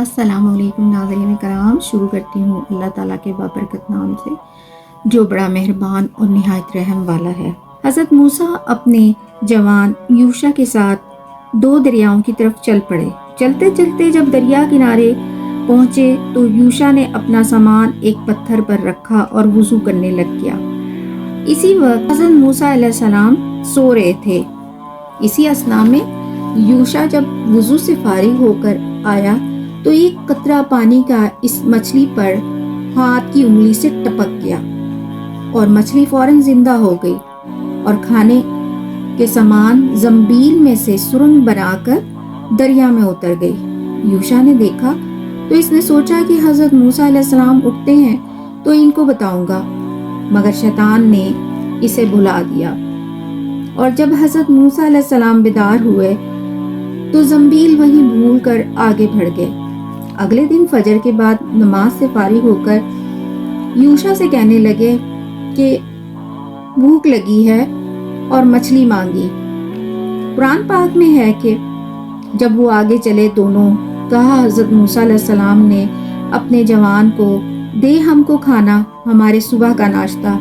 السلام علیکم ناظرین کرام، شروع کرتی ہوں اللہ تعالیٰ کے بابرکت نام سے جو بڑا مہربان اور نہایت رحم والا ہے۔ حضرت موسیٰ اپنے جوان یوشع کے ساتھ دو دریاؤں کی طرف چل پڑے۔ چلتے چلتے جب دریا کنارے پہنچے تو یوشع نے اپنا سامان ایک پتھر پر رکھا اور وضو کرنے لگ گیا۔ اسی وقت حضرت موسیٰ علیہ السلام سو رہے تھے۔ اسی اثناء میں یوشع جب وضو سے فارغ ہو کر آیا تو ایک قطرہ پانی کا اس مچھلی پر ہاتھ کی انگلی سے ٹپک گیا اور مچھلی فوراً زندہ ہو گئی اور کھانے کے سامان زنبیل میں سے سرنگ بنا کر دریا میں اتر گئی۔ یوشع نے دیکھا تو اس نے سوچا کہ حضرت موسیٰ علیہ السلام اٹھتے ہیں تو ان کو بتاؤں گا، مگر شیطان نے اسے بھلا دیا، اور جب حضرت موسیٰ علیہ السلام بیدار ہوئے تو زنبیل وہیں بھول کر آگے بڑھ گئے۔ اگلے دن فجر کے بعد نماز سے فارغ ہو کر یوشع سے کہنے لگے کہ بھوک لگی ہے اور مچھلی مانگی۔ قرآن پاک میں ہے کہ جب وہ آگے چلے دونوں کہا حضرت موسیٰ علیہ السلام نے اپنے جوان کو، دے ہم کو کھانا، ہمارے صبح کا ناشتہ۔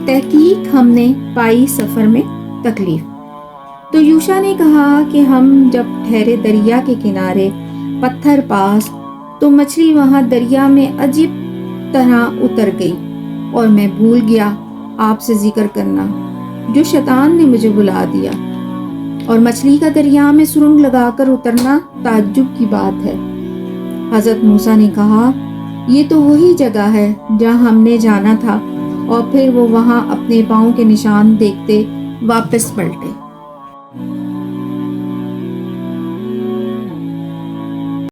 تحقیق ہم نے پائی سفر میں تکلیف۔ تو یوشع نے کہا کہ ہم جب ٹھہرے دریا کے کنارے پتھر پاس تو مچھلی وہاں دریا میں عجیب طرح اتر گئی اور میں بھول گیا آپ سے ذکر کرنا، جو شیطان نے مجھے بلا دیا، اور مچھلی کا دریا میں سرنگ لگا کر اترنا تعجب کی بات ہے۔ حضرت موسیٰ نے کہا یہ تو وہی جگہ ہے جہاں ہم نے جانا تھا، اور پھر وہ وہاں اپنے پاؤں کے نشان دیکھتے واپس پلٹے۔